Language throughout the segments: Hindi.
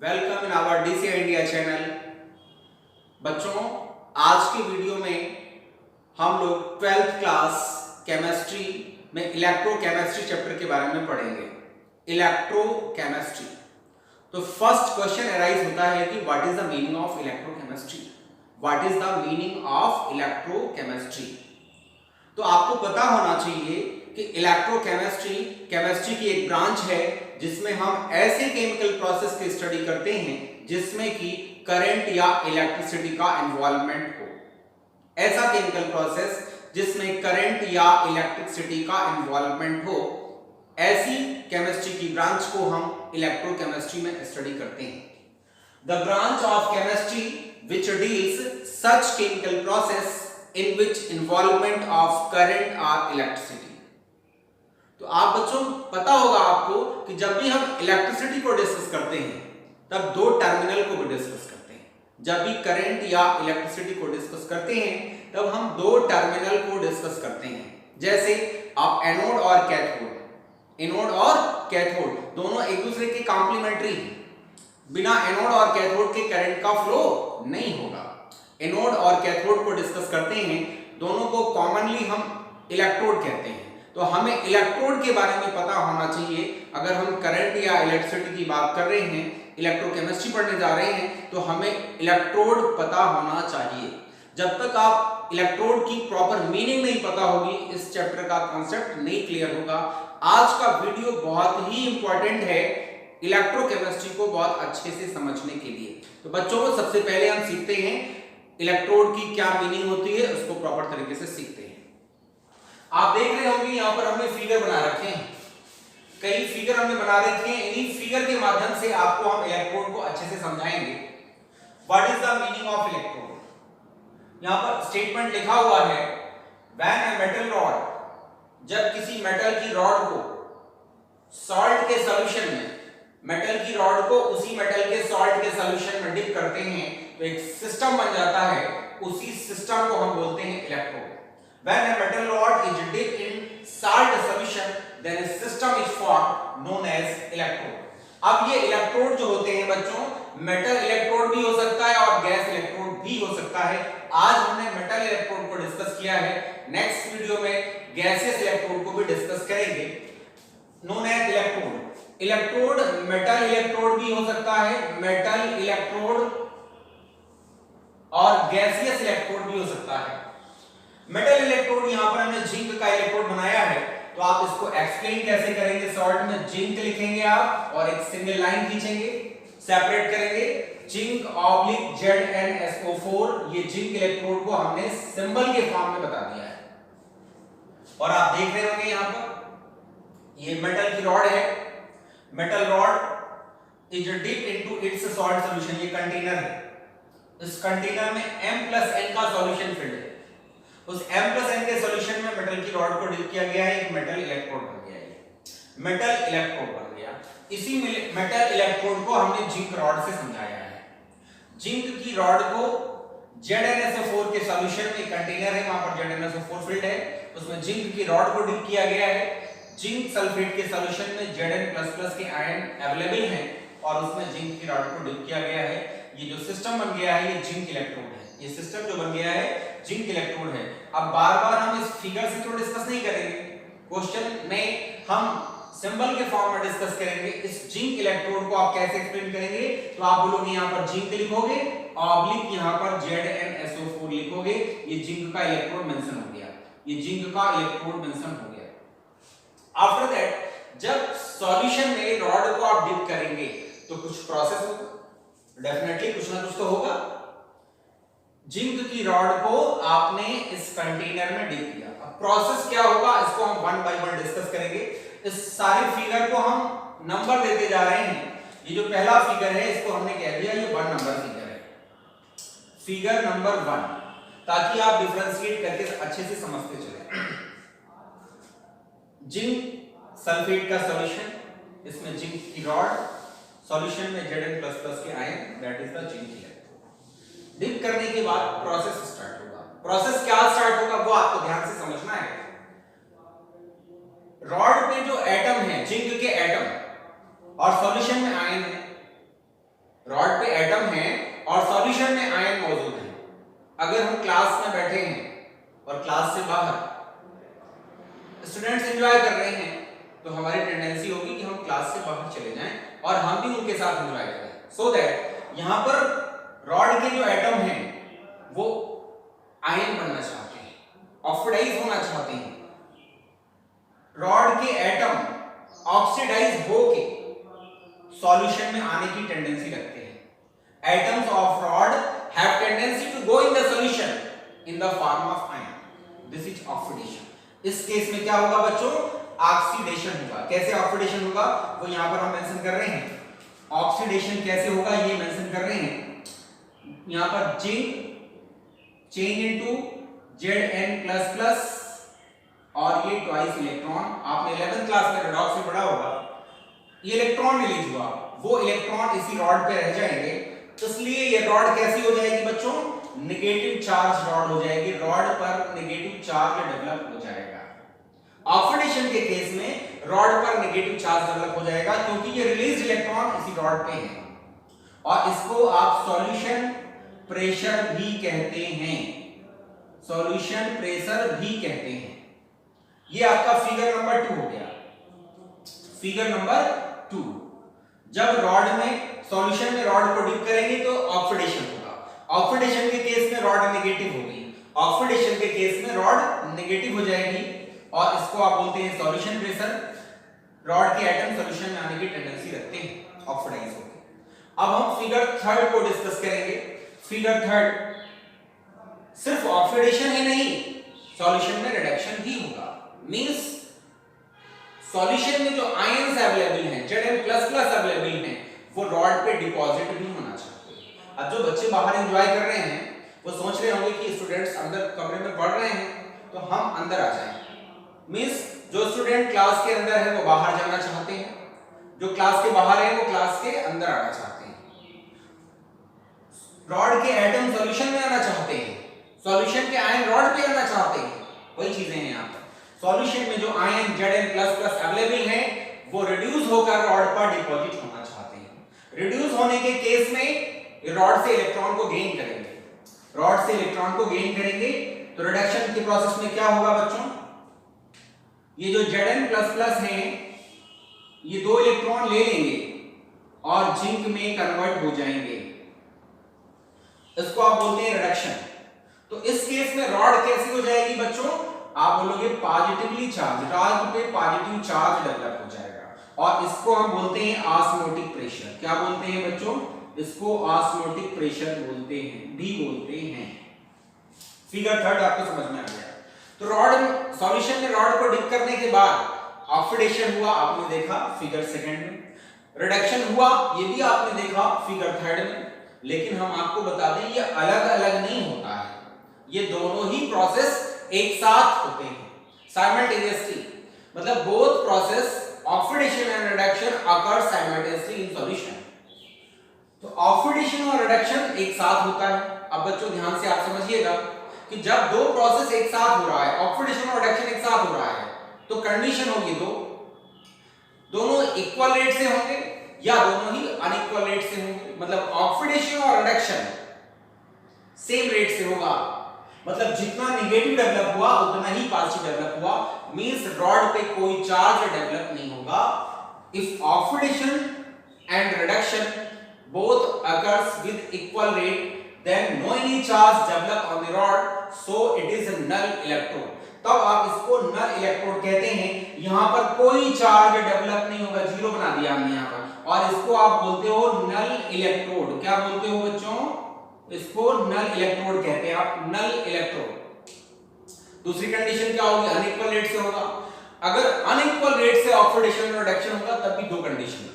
Welcome in our DCA India channel. बच्चों, आज के वीडियो में हम लोग 12th क्लास केमिस्ट्री में इलेक्ट्रोकेमिस्ट्री चैप्टर के बारे में पढ़ेंगे। इलेक्ट्रोकेमिस्ट्री, तो फर्स्ट क्वेश्चन अराइज होता है कि what is the meaning of electrochemistry. What is the meaning of electrochemistry? तो आपको पता होना चाहिए कि इलेक्ट्रोकेमिस्ट्री केमिस्ट्री की एक ब्रांच है जिसमें हम ऐसे केमिकल प्रोसेस की स्टडी करते हैं जिसमें कि करंट या इलेक्ट्रिसिटी का इन्वॉल्वमेंट हो। ऐसा केमिकल प्रोसेस जिसमें करंट या इलेक्ट्रिसिटी का इन्वॉल्वमेंट हो, ऐसी केमिस्ट्री की ब्रांच को हम इलेक्ट्रोकेमिस्ट्री में स्टडी करते हैं। The branch of chemistry which deals such chemical process in which involvement of current or electricity। तो आप बच्चों पता होगा आपको कि जब भी हम इलेक्ट्रिसिटी को डिस्कस करते हैं तब दो टर्मिनल को भी डिस्कस करते हैं। जब भी करंट या इलेक्ट्रिसिटी को डिस्कस करते हैं तब हम दो टर्मिनल को डिस्कस करते हैं। जैसे आप एनोड और कैथोड, एनोड और कैथोड दोनों एक दूसरे के कॉम्प्लीमेंट्री हैं। बिना एनोड और कैथोड के करंट का फ्लो नहीं होगा। एनोड और कैथोड को डिस्कस करते हैं, दोनों को कॉमनली हम इलेक्ट्रोड कहते हैं। तो हमें इलेक्ट्रोड के बारे में पता होना चाहिए। अगर हम करंट या इलेक्ट्रिसिटी की बात कर रहे हैं, इलेक्ट्रोकेमिस्ट्री पढ़ने जा रहे हैं, तो हमें इलेक्ट्रोड पता होना चाहिए। जब तक आप इलेक्ट्रोड की प्रॉपर मीनिंग नहीं पता होगी, इस चैप्टर का कॉन्सेप्ट नहीं क्लियर होगा। आज का वीडियो बहुत ही इंपॉर्टेंट है इलेक्ट्रोकेमिस्ट्री को बहुत अच्छे से समझने के लिए। तो बच्चों, सबसे पहले हम सीखते हैं इलेक्ट्रोड की क्या मीनिंग होती है, उसको प्रॉपर तरीके से सीखते हैं। आप देख रहे होंगे यहाँ पर हमने फिगर बना रखे हैं, कई फिगर हमने बना रखे हैं। इन्हीं फिगर के माध्यम से आपको हम इलेक्ट्रोड को अच्छे से समझाएंगे। What is the meaning of electrode? यहाँ पर स्टेटमेंट लिखा हुआ है, व्हेन अ मेटल रॉड, जब किसी मेटल की रॉड को सॉल्ट के सॉल्यूशन में, मेटल की रॉड को उसी मेटल के सॉल्ट के सॉल्यूशन में डिप करते हैं तो एक सिस्टम बन जाता है। उसी सिस्टम को हम बोलते हैं electrode. When a metal rod is dipped in salt solution, then a system is formed known as electrode। अब ये इलेक्ट्रोड जो होते हैं बच्चों, मेटल इलेक्ट्रोड भी हो सकता है और गैस इलेक्ट्रोड भी हो सकता है। आज हमने मेटल इलेक्ट्रोड को डिस्कस किया है, नेक्स्ट वीडियो में गैसियस इलेक्ट्रोड को भी डिस्कस करेंगे। known as electrode। Electrode metal electrode भी हो सकता है, मेटल इलेक्ट्रोड और गैसियस इलेक्ट्रोड भी हो सकता है। मेटल इलेक्ट्रोड, यहां पर हमने जिंक का इलेक्ट्रोड बनाया है, तो आप इसको एक्सप्लेन कैसे करेंगे? सॉल्ट में जिंक लिखेंगे आप और एक सिंगल लाइन खींचेंगे, सेपरेट करेंगे, जिंक ऑब्लिक ZnSO4। ये जिंक इलेक्ट्रोड को हमने सिंबल के फॉर्म में बता दिया है। और आप देख रहे होंगे यहां पर ये मेटल की रॉड है, metal rod is dip into its salt solution. ये कंटेनर है, इस कंटेनर में M+N का सॉल्यूशन फिल्ड है। उस M+N के सॉल्यूशन में मेटल की रॉड को डिप किया गया है, एक मेटल इलेक्ट्रोड बन गया है, मेटल इलेक्ट्रोड बन गया। इसी मेटल इलेक्ट्रोड को हमने जिंक रॉड से समझाया है। जिंक की रॉड को ZnSO4 के सॉल्यूशन में कंटेनर है, वहां पर ZnSO4 फिल्ड है, उसमें जिंक की रॉड को डिप किया गया है। जिंक सल्फेट के सॉल्यूशन में Zn++ के आयन अवेलेबल हैं और उसमें जिंक की रॉड को डिप किया गया है। ये जो सिस्टम बन गया है ये जिंक इलेक्ट्रोड है। ये सिस्टम जो बन गया है जिंक इलेक्ट्रोड है। अब बार-बार हम इस फिगर से तो डिस्कस नहीं करेंगे, क्वेश्चन में हम सिंबल के फॉर्म में डिस्कस करेंगे। इस जिंक इलेक्ट्रोड को आप कैसे एक्सप्लेन करेंगे? तो आप बोलोगे यहां पर जिंक लिखोगे, ऑब्लिक यहां पर ZnSO4 लिखोगे, ये जिंक का इलेक्ट्रोड मेंशन हो गया, ये जिंक का इलेक्ट्रोड मेंशन हो गया। आफ्टर दैट, जब सॉल्यूशन में रॉड को आप डिप करेंगे तो कुछ प्रोसेस होगा, डेफिनेटली कुछ ना कुछ तो होगा। जिंक की रॉड को आपने इस कंटेनर में डिप किया, अब प्रोसेस क्या होगा इसको हम वन बाय वन डिस्कस करेंगे। इस सारे फिगर को हम नंबर देते जा रहे हैं। ये जो पहला फिगर है इसको हमने कह दिया ये 1 नंबर फिगर है, फिगर नंबर 1, ताकि आप डिफरेंशिएट करके अच्छे से समझते चले। जिंक सल्फेट का सॉल्यूशन, इसमें जिंक की रॉड, सॉल्यूशन में Zn++ के ion, that is the zinc electrode. Dip करने के बाद प्रोसेस स्टार्ट होगा। प्रोसेस क्या स्टार्ट होगा वो आपको ध्यान से समझना है। रॉड पे जो एटम है, जिंक के एटम और सॉल्यूशन में आयन है, रॉड पे एटम है और सॉल्यूशन में आयन मौजूद है। अगर हम क्लास में बैठे हैं और क्लास से बाहर स्टूडेंट्स एंजॉय कर रहे हैं तो हमारी टेंडेंसी होगी कि हम क्लास से बाहर चले जाएं और हम भी उनके साथ एंजॉय करें। सो दैट यहां पर रॉड के जो एटम हैं वो आयन बनना चाहते हैं, ऑक्सीडाइज होना चाहते हैं। रॉड के एटम ऑक्सीडाइज होके सॉल्यूशन में आने की टेंडेंसी रखते हैं। Atoms of rod have tendency to go in the solution in the form of ion. This is oxidation. इस केस में क्या होगा बच्चों? ऑक्सीडेशन होगा। कैसे ऑक्सीडेशन होगा वो यहां पर हम मेंशन कर रहे हैं। ऑक्सीडेशन कैसे होगा ये मेंशन कर रहे हैं। यहां पर जिंक चेंज इनटू Zn++ और ये ट्वाइस इलेक्ट्रॉन, आपने 11th क्लास में रेडॉक्स में पढ़ा होगा। ये इलेक्ट्रॉन रिलीज हुआ, वो इलेक्ट्रॉन इसी रॉड पे रह जाएंगे, इसलिए ये रॉड कैसी हो जाएगी बच्चों? नेगेटिव चार्ज रॉड हो जाएगी। रॉड पर नेगेटिव चार्ज डेवलप हो जाएगा। ऑक्सीडेशन के केस में रॉड पर नेगेटिव चार्ज डेवलप हो जाएगा क्योंकि ये रिलीज इलेक्ट्रॉन इसी रॉड पे है और इसको आप सॉल्यूशन प्रेशर भी कहते हैं। सॉल्यूशन प्रेशर भी कहते हैं। ये आपका फिगर नंबर 2 हो गया। फिगर नंबर 2, जब रॉड में सॉल्यूशन में रॉड को डिप करेंगे तो ऑक्सीडेशन होगा। ऑक्सीडेशन के केस में रॉड नेगेटिव होगी। ऑक्सीडेशन के केस में रॉड नेगेटिव हो जाएगी और इसको आप बोलते हैं सॉल्यूशन प्रेशर। रॉड के एटम सॉल्यूशन में आने की टेंडेंसी रखते हैं ऑक्सीडाइज होकर। अब हम फिगर 3 को डिस्कस करेंगे। फिगर 3 सिर्फ ऑक्सीडेशन ही नहीं, सॉल्यूशन में रिडक्शन भी होगा। मींस सॉल्यूशन में जो आयंस अवेलेबल हैं, Zn++ अवेलेबल हैं, वो रॉड पे डिपॉजिट भी होना चाहिए। अब जो बच्चे बाहर एंजॉय कर रहे हैं वो सोच रहे होंगे कि स्टूडेंट्स अंदर कमरे में पढ़ रहे हैं तो हम अंदर आ जाएं। मींस जो स्टूडेंट क्लास के अंदर है वो बाहर जाना चाहते हैं, जो क्लास के बाहर है वो क्लास के अंदर आना चाहते हैं। रॉड के एटम सॉल्यूशन में आना चाहते हैं, सॉल्यूशन के आयन रॉड पे आना चाहते हैं। वही चीजें हैं यहाँ पर। सॉल्यूशन में जो आयन Zn++ अवेलेबल हैं वो रिड्यूस होकर रॉड पर डिपॉजिट होना चाहते हैं। रिड्यूस होने के केस में रॉड से इलेक्ट्रॉन को गेन करेंगे। रॉड से इलेक्ट्रॉन को गेन करेंगे तो रिडक्शन के प्रोसेस में क्या होगा बच्चों? ये जो Zn++ हैं ये 2 इलेक्ट्रॉन ले लेंगे और जिंक में कन्वर्ट हो जाएंगे। इसको आप बोलते हैं रिडक्शन। तो इस केस में रॉड कैसी हो जाएगी बच्चों? आप बोलोगे पॉजिटिवली चार्ज, रॉड पे पॉजिटिव चार्ज डेवलप हो जाएगा और इसको हम बोलते हैं ऑस्मोटिक प्रेशर। क्या बोलते हैं बच्चों? इसको ऑस्मोटिक प्रेशर बोलते हैं, भी बोलते हैं। फिगर 3 आपको समझ में आ गया। तो रॉड सॉल्यूशन में रॉड को डिप करने के बाद ऑक्सीडेशन हुआ, आपने देखा फिगर 2 में। रिडक्शन हुआ, ये भी आपने देखा फिगर 3 में। लेकिन हम आपको बता दें ये अलग अलग नहीं होता है, ये दोनों ही प्रोसेस एक साथ होते हैं साइमल्टेनियसली। मतलब both process oxidation and reduction occur simultaneously in solution. तो ऑक्सीडेशन और रिडक्शन एक साथ होता है। अब बच्चों ध्यान से आप समझिएगा कि जब 2 प्रोसेस एक साथ हो रहा है, ऑक्सीडेशन और रिडक्शन एक साथ हो रहा है, तो कंडीशन होगी दोनों इक्वल रेट से होंगे या दोनों ही अनइक्वल रेट से होंगे। मतलब ऑक्सीडेशन और रिडक्शन सेम रेट से होगा। मतलब जितना नेगेटिव डेवलप हुआ उतना ही पॉजिटिव डेवलप हुआ। मींस रॉड पे कोई चार्ज डेवलप नहीं होगा। If oxidation and reduction both occurs with equal rate, then no any charge develop on the rod, so it is a null electrode। तब आप इसको नल इलेक्ट्रोड कहते हैं। यहां पर कोई चार्ज डेवलप नहीं होगा, जीरो बना दिया हमने यहां पर, और इसको आप बोलते हो नल इलेक्ट्रोड। क्या बोलते हो बच्चों? इसको नल इलेक्ट्रोड कहते हैं आप, नल इलेक्ट्रोड। दूसरी कंडीशन क्या होगी? अनइक्वल रेट से होगा। अगर अनइक्वल रेट से ऑक्सीडेशन और रिडक्शन होगा तब भी 2 कंडीशन लगेगी,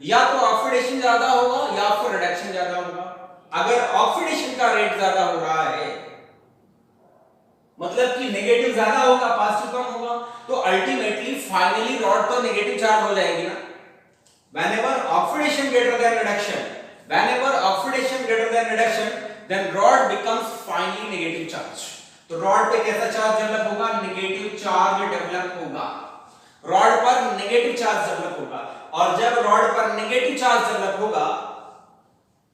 या तो ऑक्सीडेशन ज्यादा होगा या फिर रिडक्शन ज्यादा होगा। अगर ऑक्सीडेशन का रेट ज्यादा हो रहा है मतलब कि नेगेटिव ज्यादा होगा, पॉजिटिव कम होगा, तो अल्टीमेटली फाइनली रॉड पर नेगेटिव चार्ज हो जाएगी ना। whenever oxidation greater than reduction, whenever oxidation greater than reduction, then rod becomes finally negative charge। तो रॉड पे कैसा चार्ज डेवलप होगा? नेगेटिव चार्ज डेवलप होगा। रॉड पर नेगेटिव चार्ज डेवलप होगा, और जब रॉड पर नेगेटिव चार्ज डेवलप होगा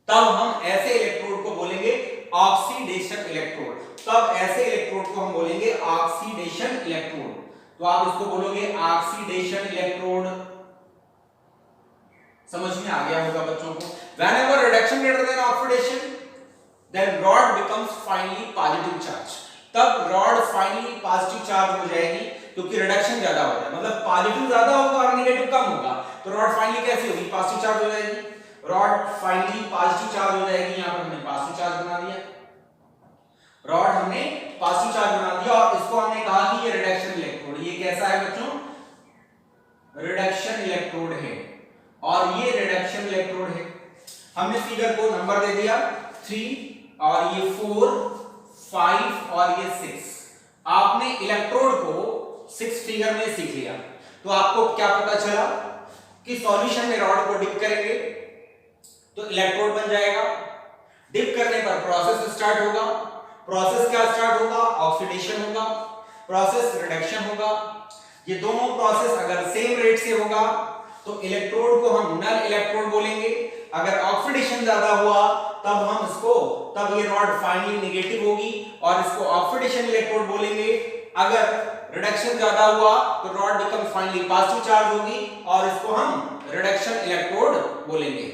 तब हम ऐसे इलेक्ट्रोड को बोलेंगे ऑक्सीडेशन इलेक्ट्रोड। तब ऐसे इलेक्ट्रोड को हम बोलेंगे ऑक्सीडेशन इलेक्ट्रोड। तो आप इसको बोलोगे ऑक्सीडेशन इलेक्ट्रोड। समझ में आ गया होगा बच्चों को। Whenever reduction greater than oxidation, then rod becomes finally positive charge। तब रॉड फाइनली पॉजिटिव चार्ज हो जाएगी क्योंकि रिडक्शन ज्यादा हो जाए, मतलब पॉजिटिव ज्यादा होगा और नेगेटिव कम होगा, तो रॉड फाइनली कैसी होगी, पॉजिटिव चार्ज हो जाएगी। रॉड फाइनली पॉजिटिव चार्ज हो जाएगी। यहां पर हमने पॉजिटिव चार्ज बना दिया, रॉड हमने पॉजिटिव चार्ज बना दिया और इसको हमने कहा कि ये रिडक्शन इलेक्ट्रोड। ये कैसा है बच्चों, रिडक्शन इलेक्ट्रोड है और ये रिडक्शन इलेक्ट्रोड है। हमने फिगर को नंबर दे दिया 3 और ये 4 5 और ये 6। आपने इलेक्ट्रोड को 6 फिगर में सीख लिया, तो आपको क्या पता चला कि सॉल्यूशन में रॉड को डिप करेंगे तो इलेक्ट्रोड बन जाएगा। डिप करने पर प्रोसेस स्टार्ट होगा। प्रोसेस क्या स्टार्ट होगा, ऑक्सीडेशन होगा, प्रोसेस रिडक्शन होगा। ये दोनों प्रोसेस अगर सेम रेट से होगा तो इलेक्ट्रोड को हम नल इलेक्ट्रोड बोलेंगे। अगर ऑक्सीडेशन ज्यादा हुआ तब ये रॉड फाइनली नेगेटिव होगी और इसको ऑक्सीडेशन इलेक्ट्रोड बोलेंगे। अगर रिडक्शन ज्यादा हुआ तो rod become finally positive charge होगी और इसको हम रिडक्शन इलेक्ट्रोड बोलेंगे।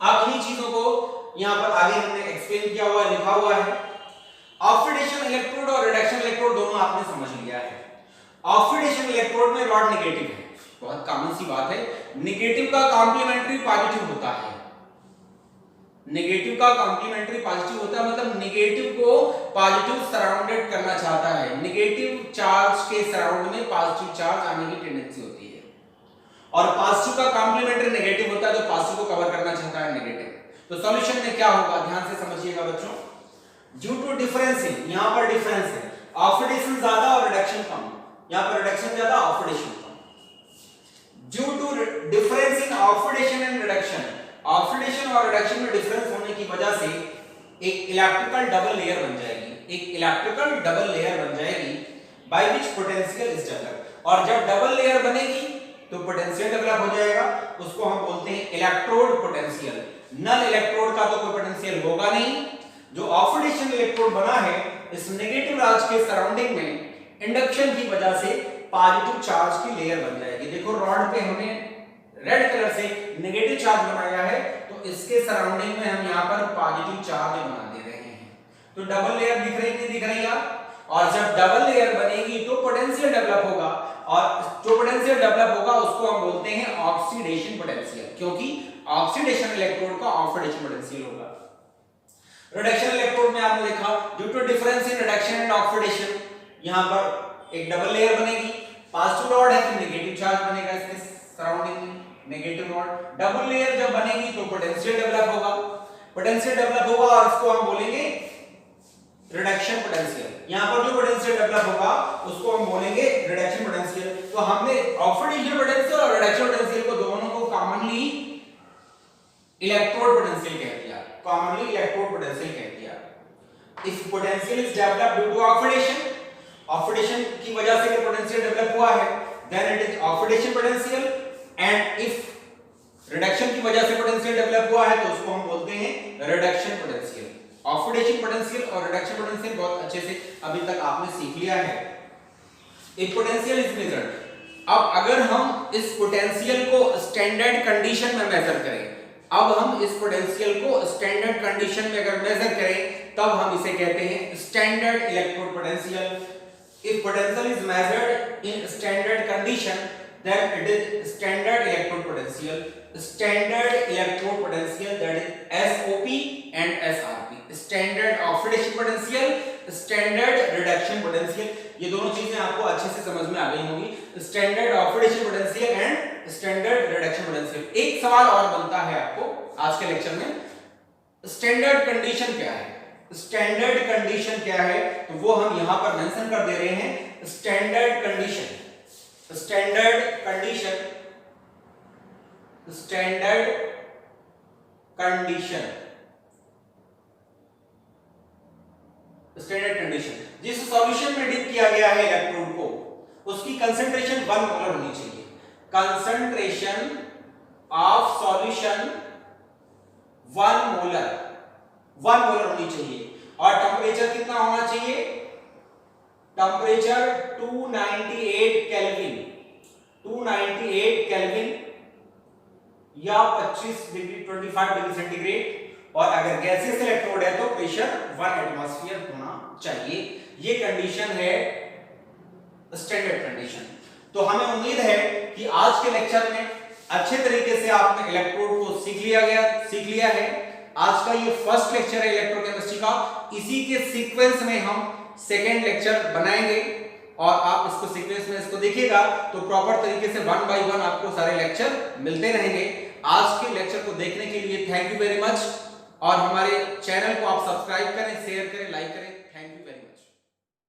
अब इन्हीं चीजों को यहां पर आगे हमने एक्सप्लेन किया हुआ है, लिखा हुआ है। ऑक्सीडेशन इलेक्ट्रोड और रिडक्शन इलेक्ट्रोड दोनों आपने समझ लिया है। ऑक्सीडेशन इलेक्ट्रोड में रॉड नेगेटिव है, बहुत कॉमन सी बात है। नेगेटिव का कॉम्प्लीमेंट्री पॉजिटिव होता है। नेगेटिव का कॉम्प्लीमेंट्री पॉजिटिव होता है, मतलब नेगेटिव को पॉजिटिव सराउंडेड करना चाहता है। नेगेटिव चार्ज के सराउंड में पॉजिटिव चार्ज आने की टेंडेंसी होती है और पॉजिटिव का कॉम्प्लीमेंट्री नेगेटिव होता है तो पॉजिटिव को कवर करना चाहता है नेगेटिव। तो सॉल्यूशन में क्या होगा, ध्यान से समझिएगा बच्चों। ड्यू टू डिफरेंस इन, यहां पर डिफरेंस है, ऑक्सीडेशन ज्यादा और रिडक्शन कम। यहां पर रिडक्शन ज्यादा, ऑक्सीडेशन कम। Due to difference in oxidation and reduction, oxidation और रिडक्शन में डिफरेंस होने की वजह से एक इलेक्ट्रिकल डबल लेयर बन जाएगी। एक इलेक्ट्रिकल डबल लेयर बन जाएगी by which potential is developed. और जब डबल लेयर बनेगी तो पोटेंशियल डेवलप हो जाएगा, उसको हम बोलते हैं इलेक्ट्रोड पोटेंशियल। नल इलेक्ट्रोड का तो कोई पोटेंशियल होगा नहीं। जो ऑक्सीडेशन इलेक्ट्रोड बना है इस नेगेटिव चार्ज के सराउंडिंग में इंडक्शन की वजह से पॉजिटिव चार्ज की लेयर बन जाएगी। देखो रॉड पे हमने रेड कलर से नेगेटिव चार्ज बनाया है तो इसके सराउंडिंग में हम यहाँ पर पॉजिटिव चार्ज बना दे रहे हैं। तो डबल लेयर दिख रही नहीं दिख रही है? और जब डबल लेयर बनेगी तो पोटेंशियल डेवलप होगा और जो पोटेंशियल डेवलप होगा उसको हम बोलते हैं ऑक्सीडेशन पोटेंशियल, क्योंकि ऑक्सीडेशन इलेक्ट्रोड का ऑक्सीडेशन पोटेंशियल होगा। रिडक्शन इलेक्ट्रोड में आपने देखा due to difference in reduction and oxidation, यहां पर एक डबल लेयर बनेगी। पॉजिटिव रॉड है तो नेगेटिव चार्ज बनेगा इसके सराउंडिंग में, नेगेटिव रॉड। डबल लेयर जब बनेगी तो पोटेंशियल डेवलप होगा, पोटेंशियल डेवलप होगा और इसको हम बोलेंगे रिडक्शन पोटेंशियल। यहां पर जो पोटेंशियल डेवलप होगा उसको हम बोलेंगे रिडक्शन पोटेंशियल। तो हमने ऑक्सीडेशन पोटेंशियल और रिडक्शन पोटेंशियल को दोनों को कॉमनली इलेक्ट्रोड पोटेंशियल कह दिया, कॉमनली इलेक्ट्रोड पोटेंशियल कह दिया। If potential is developed due to oxidation, oxidation की वजह से ये पोटेंशियल डेवलप हुआ है, then it is oxidation potential. And if reduction की वजह से पोटेंशियल डेवलप हुआ है तो उसको हम बोलते हैं रिडक्शन पोटेंशियल। ऑक्सीडेशन पोटेंशियल और रिडक्शन पोटेंशियल बहुत अच्छे से अभी तक आपने सीख लिया है। एक पोटेंशियल इज मेजर्ड। अब अगर हम इस पोटेंशियल को स्टैंडर्ड कंडीशन में मेजर करें, अब हम इस पोटेंशियल को स्टैंडर्ड कंडीशन में अगर मेजर करें तब हम इसे कहते हैं standard electrode potential. If potential is measured in standard condition then it is standard electrode potential. Standard electrode potential, that is SOP and SRP, standard oxidation potential, standard reduction potential। ये दोनों चीजें आपको अच्छे से समझ में आ गई होंगी, standard oxidation potential and standard reduction potential। एक सवाल और बनता है आपको आज के लेक्चर में, स्टैंडर्ड कंडीशन क्या है? स्टैंडर्ड कंडीशन क्या है तो वो हम यहां पर मेंशन कर दे रहे हैं। Standard condition, standard condition, standard condition, standard condition जिस सॉल्यूशन में डिप किया गया है इलेक्ट्रोड को उसकी कंसंट्रेशन 1 मोलर होनी चाहिए। कंसंट्रेशन ऑफ सॉल्यूशन 1 मोलर होनी चाहिए। और टेम्परेचर कितना होना चाहिए? टेम्परेचर 298 केल्विन, 298 केल्विन या 25 डिग्री 25 डिग्री सेंटीग्रेड। और अगर गैसियस इलेक्ट्रोड है तो प्रेशर 1 एटमॉस्फेयर होना चाहिए। ये कंडीशन है स्टैंडर्ड कंडीशन। तो हमें उम्मीद है कि आज के लेक्चर में अच्छे तरीके से आपने इलेक्ट्रोड को सीख लिया है। आज का ये फर्स्ट लेक्चर है इलेक्ट्रोकेमिस्ट्री का। इसी के सीक्वेंस में हम सेकेंड लेक्चर बनाएंगे और आप इसको सीक्वेंस में इसको देखिएगा तो प्रॉपर तरीके से 1 बाय 1 आपको सारे लेक्चर मिलते रहेंगे। आज के लेक्चर को देखने के लिए थैंक यू वेरी मच। और हमारे चैनल को आप सब्सक्राइब करें, शेयर करें, लाइक करें। Thank you very much.